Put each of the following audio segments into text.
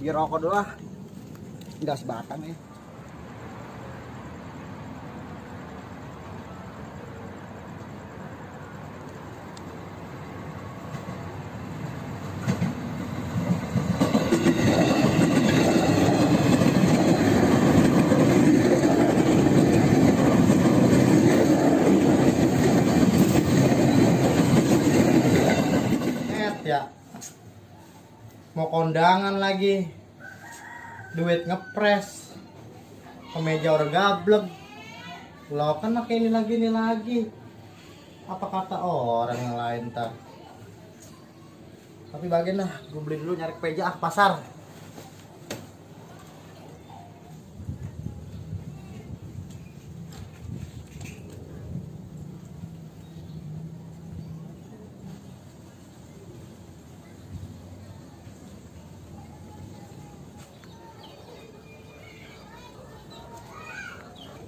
Beli rokok dulu lah. Nggak sebatang ya. Ya mau kondangan lagi, duit ngepres, kemeja udah gablek, lo kan pakai ini lagi, apa kata orang yang lain ntar. Tapi bagian dah, gue beli dulu nyari kemeja pasar.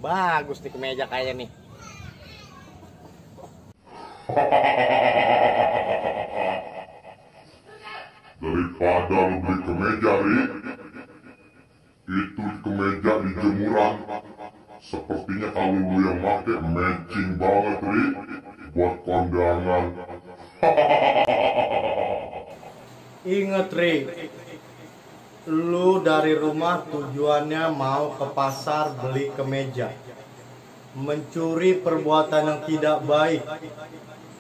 Bagus nih kemeja kayaknya nih. Daripada lu beli kemeja, Ri, itu kemeja di jemuran. Sepertinya kalau lu yang make matching banget, Ri, buat kondangan. Ingat, Ri, lu dari rumah tujuannya mau ke pasar beli kemeja. Mencuri perbuatan yang tidak baik.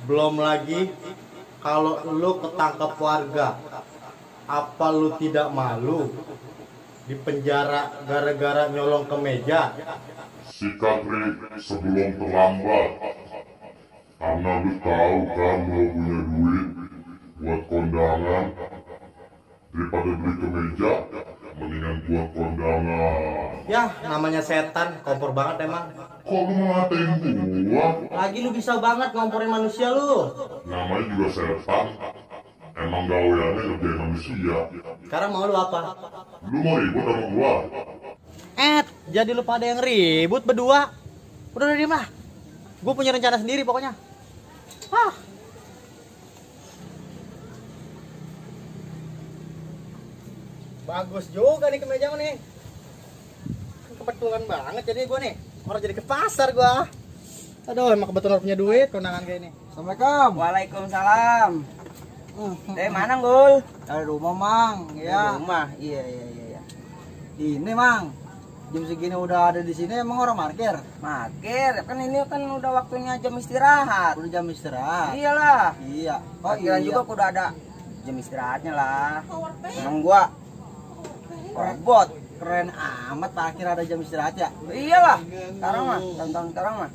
Belum lagi kalau lu ketangkep warga. Apa lu tidak malu di penjara gara-gara nyolong kemeja? Sikat, Ri, sebelum terlambat. Karena lu tahu kan lu punya duit buat kondangan. Daripada beli kemeja, mendingan buat kondangan. Ya, namanya setan, kompor banget emang. Kok lu ngatain gua? Lagi lu bisa banget ngomporin manusia lu. Namanya juga setan. Emang gaweannya ngerjain manusia. Sekarang mau lu apa? Lu mau ribut sama gua? Jadi lu pada yang ribut berdua. Udah diem lah. Gue punya rencana sendiri pokoknya. Bagus juga nih kemeja nih. Kebetulan banget jadi gue nih. Orang jadi ke pasar gue. Aduh, emang kebetulan punya duit kondangan kayak ini. Assalamualaikum. Waalaikumsalam. Dari mana, Gul? Dari rumah, Mang. Dari Ya. rumah. Iya. Ini, Mang. Jam segini udah ada di sini emang orang parkir. Markir, kan ini kan udah waktunya jam istirahat. Udah jam istirahat. Iyalah. Iya. Parkiran juga udah ada jam istirahatnya lah. Emang gua robot. Keren amat parkir ada jam istirahat ya. Iyalah. Sekarang mah, tonton sekarang mah.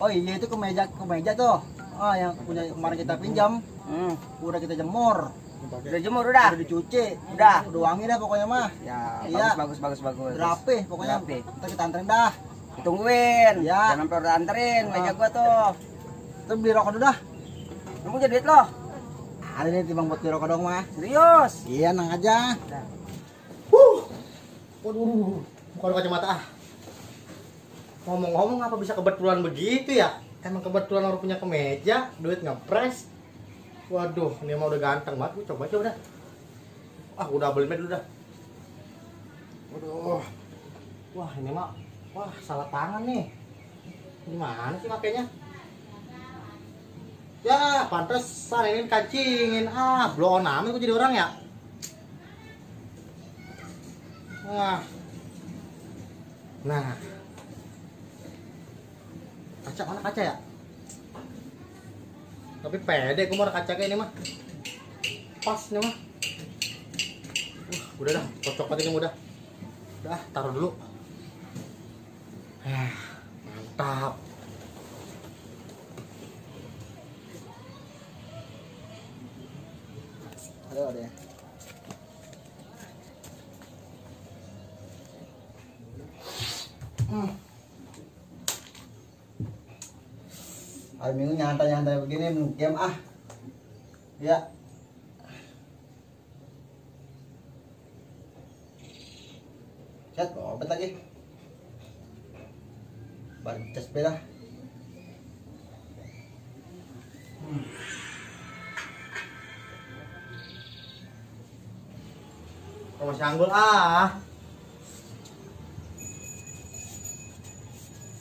Oh iya itu kemeja tuh. Oh yang punya kemarin kita pinjam. Udah kita jemur. Udah jemur udah. Udah dicuci. Udah. Udah wangi dah pokoknya mah. Ya, Iya. bagus. Rapi pokoknya. Rapi. Ntar kita anterin dah. Ditungguin. Ya. Jangan sampai udah anterin meja gua tuh. Kita beli rokok dulu dah. Kamu jadi duit loh. Ada nih timbang buat beli rokok dong mah. Serius. Iya nang aja. Waduh, bukan kacamata ah. Ngomong-ngomong apa bisa kebetulan begitu ya? Emang kebetulan orang punya kemeja, duit ngepres. Waduh, ini mah udah ganteng banget. Coba dah. Udah beli dulu dah. Waduh. Wah, ini mah salah tangan nih. Gimana sih makanya? Ya, pantesan ini kancingin. Blow on amat gue jadi orang ya. Nah. Kaca mana kaca ya? Tapi pede gue mau kaca kayak ini mah. Pas nih mah. Udah dah, cocok banget ini udah. Udah, taruh dulu. Mantap. Ada ya. Hari Minggu nyantai-nyantai begini game ah. Ya. Chat obat lagi. Bancas beda. Kamu sanggul ah.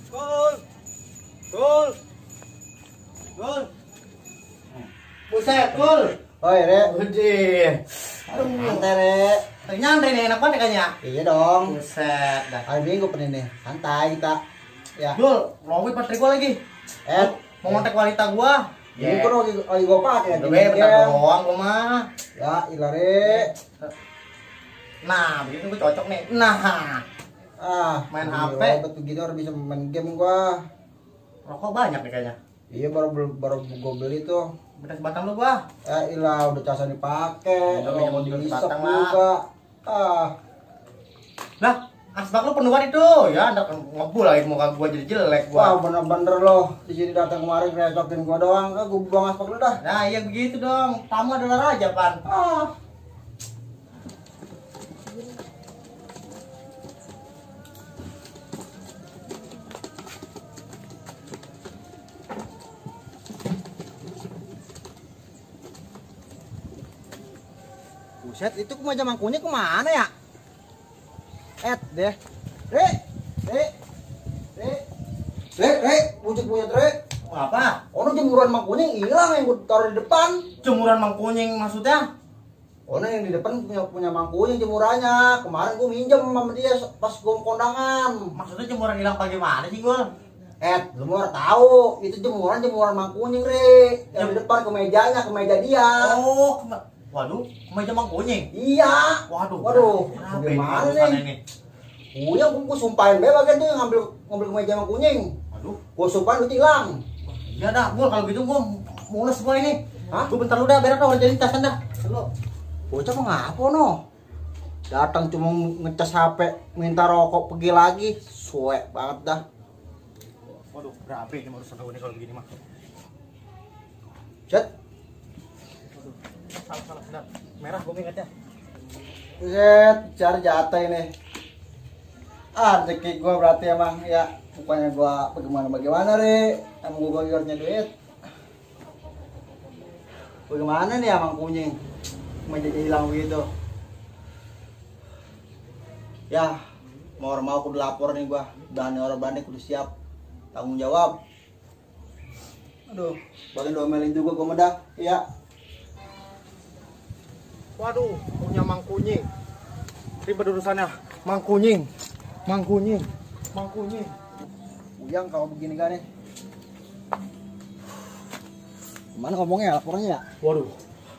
Gol. Gol. Gol. Buset, gol. Oi, Re. Udah. Aduh, santai, Re. Nyantai nih, enak banget kayaknya. Iya dong. Buset, dah. Hari Minggu pen ini. Santai kita. Ya. Gol, lowit patri gua lagi. Mau ngontek wanita gua. Ini kan lagi gua pakai. Udah bentar doang gua mah. Ya, ilah, Re. Nah, begitu gua cocok nih. Nah, main HP. Betul gitu harus bisa main game gua. Rokok banyak nih kayaknya. Iya, baru gua beli tuh. Minta sebatang lu gua. Ya ilah, udah casan dipakai. Udah minjem Mau juga diisap sebatang lah. juga. Lah, asbak lu penuh banget itu. Ya, ndak ngebul lagi muka gua jadi jelek Wah, gua. bener-bener loh. Di sini datang kemarin resokin gua doang. Gua buang aspak lu dah. Nah, iya begitu dong. Tamu adalah raja, Pan. Buset, itu meja mangkunya kemana ya? Deh. Re, bujuk punya Re. Mau apa? Ono jemuran mangkunya hilang yang gua taruh di depan. Jemuran mangkunying maksudnya? Ono yang di depan punya mangkunya jemurannya. Kemarin gua minjem sama dia pas gua kondangan. Maksudnya jemuran hilang bagaimana sih, Gol? Lu mau tahu itu jemuran mangkunying Re. Yang di depan ke meja dia. Oh, waduh, meja mangkunying. Iya. Waduh, Gimana nih? Gua sumpahin bebas kan dia ngambil ke meja mangkunying. Waduh, Gua sumpahin lu hilang. iya dah, Gol kalau gitu gua mules gua ini. Hah? Gua bentar lu dah, beres dah udah jadi tasan dah. Lu. Bocah mah ngapa no? Datang cuma ngecas HP, minta rokok, pergi lagi. Suek banget dah. Waduh, berapa ini urusan gua nih kalau begini mah. Cet. Salah, benar. Merah gua ingatnya. Set, cari jatah ini. Rezeki gua berarti emang ya bukannya gua bagaimana Re. Emang gua bagiannya duit. Bagaimana nih emang kunying? Menjadi hilang begitu. Ya, mau kudu lapor nih gua. Dan orang banding kudu siap tanggung jawab. Aduh, bagian domelin juga gua medak. Ya. Waduh, punya mangkunying. Ribet urusannya. Mangkunying. Uyang kalau begini kan nih. Gimana ngomongnya laporannya ya? Waduh,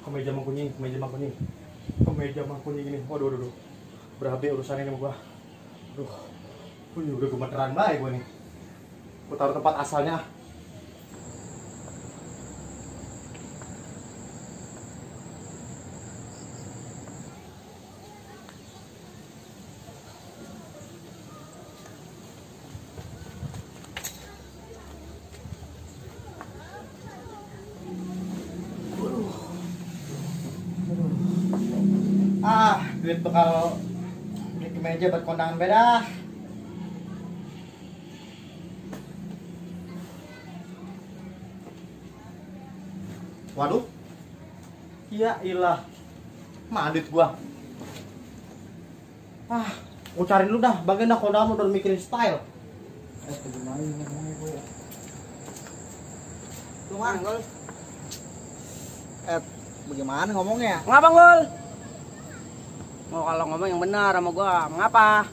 kemeja mangkunying ini. Waduh. Berabe urusannya ini sama gua. Aduh. Udah gemeteran baik gua nih. Gua taruh tempat asalnya. Duit bakal beli kemeja buat kondangan beda. Waduh. Ya ilah. Mana duit gua? Gua cari dulu dah. Bagian dah kondangan udah mikirin style. Gimana, Gol? Bagaimana ngomongnya? Ngapa, Gol? Mau kalau ngomong yang benar sama gua, ngapa?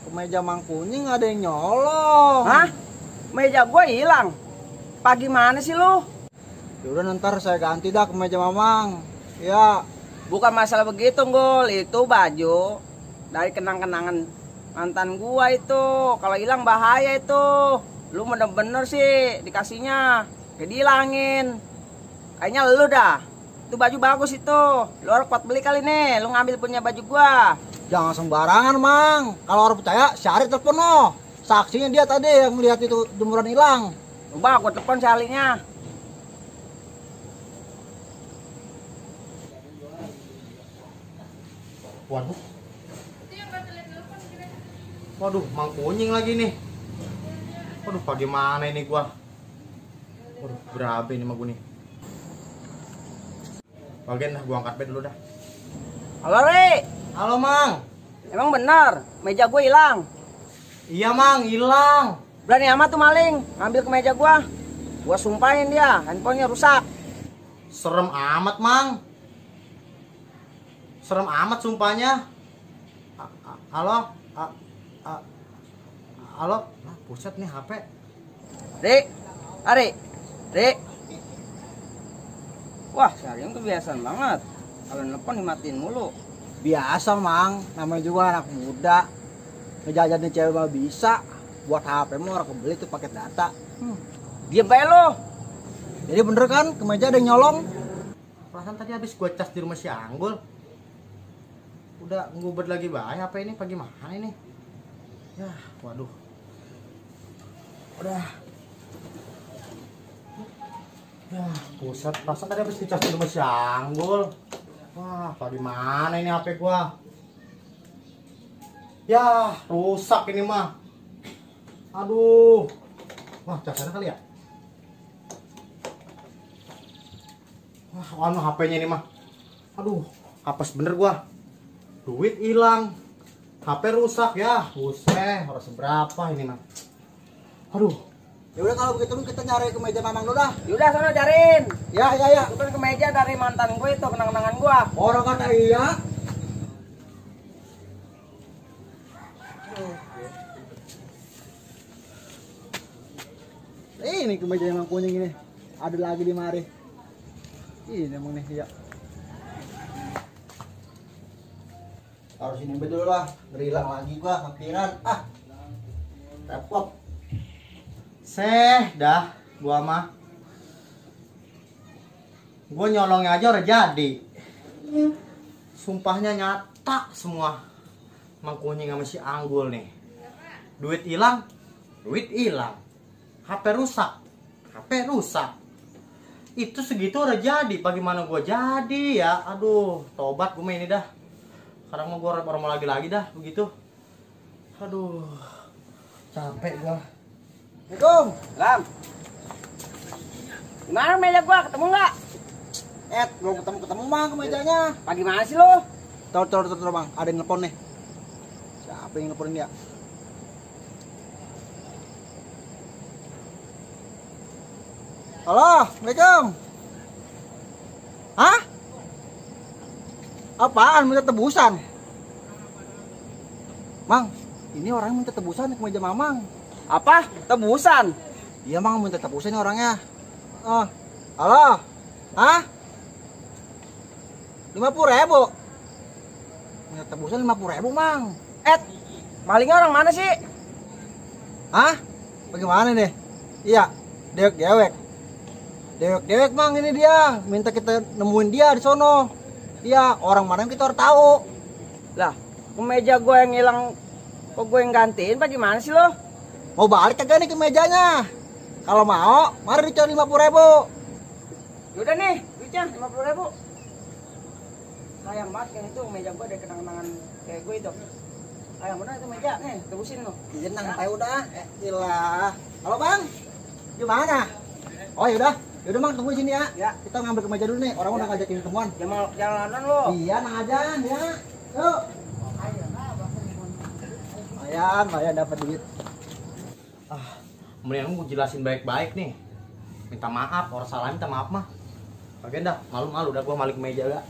Ke meja mangkunying ada yang nyolong. Hah? Meja gua hilang. Pagi mana sih lu? Yaudah ntar saya ganti dah ke meja mamang. Ya. Bukan masalah begitu, Gol. Itu baju dari kenang-kenangan mantan gua itu. Kalau hilang bahaya itu. Lu bener-bener sih dikasihnya. Kayak dihilangin. Kayaknya lu dah. Itu baju bagus itu. Lu harus kuat beli kali nih. Lu ngambil punya baju gua. Jangan sembarangan, Mang. Kalau orang percaya, Syari telepon no. Saksinya dia tadi yang melihat itu jemuran hilang. Coba gua telepon Syarinya. Waduh, mangkunying lagi nih. Waduh, bagaimana ini gua? Waduh, berapa ini mah gua nih? Bagian dah, gua angkat bed dulu dah. Halo, Ri. Halo, Mang. Emang benar, meja gue hilang. Iya, Mang, hilang. Berani amat tuh maling, ngambil ke meja gua. Gua sumpahin dia, handphonenya rusak. Serem amat, Mang. Serem amat sumpahnya. Halo? Halo? Nah, buset nih HP. Ri, Ri. Wah, seharian kebiasaan banget. Kalau nelfon dimatiin mulu. Biasa mang, namanya juga anak muda. Ngejajanin cewek mah bisa. Buat HP mah orang kebeli tuh paket data. Diam bae lo. Jadi bener kan, kemeja ada yang nyolong. Perasaan tadi habis gua cas di rumah si Anggul. Udah ngubet lagi bae HP ini pagi mana ini? Ya, waduh. Udah. Ya, pusat. Perasaan tadi habis dicas di rumah si Anggul. Wah, pagi mana ini HP gua? Ya, rusak ini mah. Aduh. Wah, casnya kali ya? Wah, anu HP-nya ini mah. Aduh, apes bener gua. Duit hilang. HP rusak ya. Buset, harus seberapa ini mah. Aduh. Ya udah kalau begitu kita nyari kemeja mamang dulu dah. Yaudah sana cariin. Ya. Itu kan kemeja dari mantan gue itu, kenang-kenangan gua. Orang kata iya. Ini kemeja yang kuning ini. Ada lagi di mari. Ini emang nih ya. Harus ini betul lah. Berilang lagi gua kepikiran. Repot. Dah, gua mah. Gua nyolongnya aja udah jadi. Sumpahnya nyata semua. Mang Kunying sama si Anggul nih. Duit hilang. HP rusak. Itu segitu udah jadi. Bagaimana gua jadi ya? Aduh, tobat gua ini dah. Sekarang mau gua orang mau lagi dah begitu. Aduh. Capek gua. Assalamualaikum. Lam. Gimana meja gua? Ketemu nggak? Belum ketemu mang kemejanya. Pagi mana sih lo? Tahu bang. Ada yang nelpon nih. Siapa yang nelponin dia? Halo, Assalamualaikum. Hah? Apaan minta tebusan? Mang, ini orang minta tebusan ke meja mamang. Apa? Tebusan? Iya mang, minta tebusan nih orangnya. Halo? Hah? 50.000. Minta tebusan 50.000 mang. Malingnya orang mana sih? Hah? Bagaimana nih? Iya, dewek mang, ini dia. Minta kita nemuin dia di sono. Iya, orang mana yang kita harus tahu. Lah, kemeja gue yang hilang, kok gue yang gantiin? Bagaimana sih lo? Mau balik kagak nih ke mejanya? Kalau mau, mari dicari 50.000. Yaudah nih, duitnya 50.000. Sayang banget kan itu meja gue ada kenang-kenangan kayak gue itu. Sayang bener itu meja, nih tebusin lo. Jenang tahu dah. Ilah. Halo bang, gimana? Oh yaudah bang, tunggu sini ya. Ya. Kita ngambil ke meja dulu nih. Orang udah ngajakin ketemuan. Jalanan lo. Iya, nang aja ya. Yuk. Lumayan dapat duit. Mendingan gue jelasin baik-baik nih. Minta maaf, orang salah minta maaf mah. Bagian dah, malu-malu udah gua balik ke meja gak.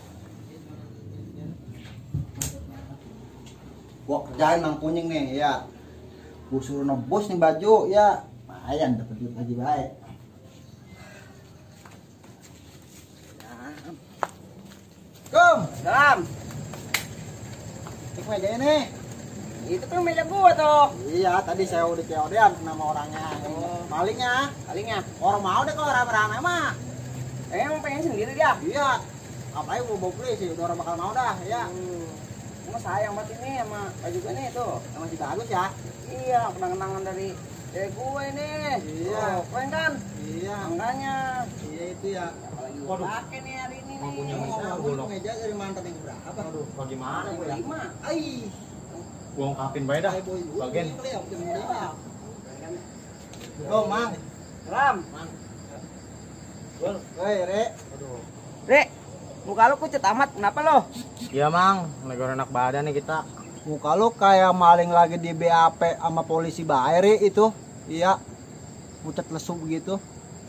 Gua kerjain Mang Kunying nih ya. Gua suruh nebus nih baju ya. Lumayan dapat duit lagi baik. Dalam. Cek meja ini. Itu kan meja gua tuh. Iya, tadi saya udah COD-an nama orangnya. Malingnya. Orang mau deh kalau rame-rame mah. Emang pengen sendiri dia. Iya. Apalagi gua bawa polisi, udah orang bakal mau dah ya. Cuma sayang banget ini sama baju gue nih tuh. Yang masih bagus ya. Iya, kenang-kenangan dari gue ini. Iya. Oh, keren kan? Iya. Makanya. Iya itu ya. Apalagi gue Waduh. pakai nih hari ini Mang Kunying nih. ini. Ngomong meja dari mantan yang berapa? Aduh, bagaimana gua ya? 5. Ai. Gua ungkapin baik dah. Bagian. Oh, Mang. Ram. Woi, Re. Aduh. Rek, Muka lu pucat amat, kenapa lo? Iya mang, lagi enak badan nih kita. Muka lu kayak maling lagi di BAP sama polisi Bairi itu. Iya. Pucat lesu begitu.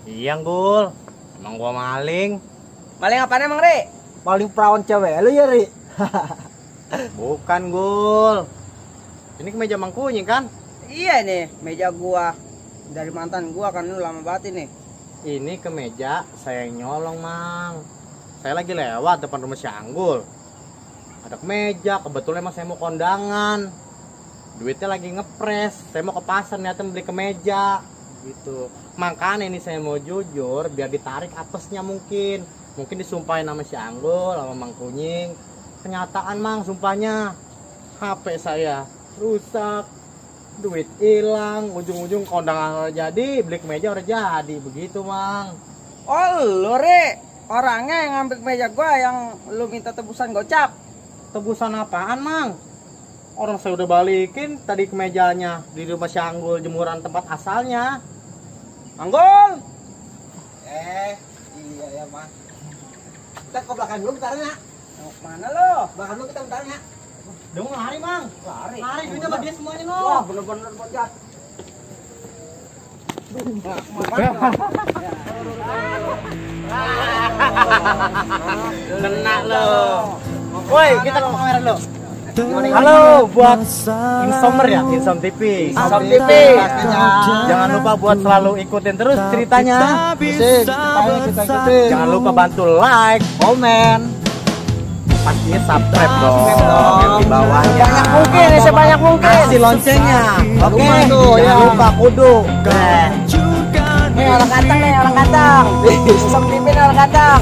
Iya Gul, emang gua maling. Maling apaan emang, Ri? Paling perawan cewek lu ya, Ri. Bukan Gul. Ini kemeja Mang Kunying kan? Iya nih, meja gua. Dari mantan gua kan lu lama banget ini. Ini kemeja saya yang nyolong Mang. Saya lagi lewat depan rumah si Anggul. Ada kemeja, kebetulan emang saya mau kondangan. Duitnya lagi ngepres. Saya mau ke pasar niatnya beli kemeja. Gitu. Makanya ini saya mau jujur biar ditarik apesnya mungkin. Mungkin disumpahin sama si Anggul sama Mang Kunying. Kenyataan Mang sumpahnya. HP saya rusak. Duit hilang, ujung-ujung kondangan udah jadi, beli kemeja udah jadi. Begitu Mang. Oh, lu, Ri. Orangnya yang ngambil meja gua yang lu minta tebusan gocap. Tebusan apaan Mang? Orang saya udah balikin tadi kemejanya di rumah si Anggul, jemuran tempat asalnya. Anggul. Iya ya, Mas. Kita ke belakang dulu bentarnya. Mau kemana lo? Belakang dulu kita bentarnya. Udah mau lari Mang. Lari. Lari duitnya bagi semuanya no. Wah, bener-bener bocah. Kena lo. Woi, kita ke kamera lo. Halo buat Insomer ya, Insom TV. Insom TV. Jangan lupa buat selalu ikutin terus ceritanya. Jangan lupa bantu like, komen, pastinya subscribe dong. Di bawahnya. Banyak mungkin, sebanyak mungkin. Kasih loncengnya. Oke. Jangan lupa kudu. Nih orang kantang nih, orang kantang. Insom TV nih orang kantang.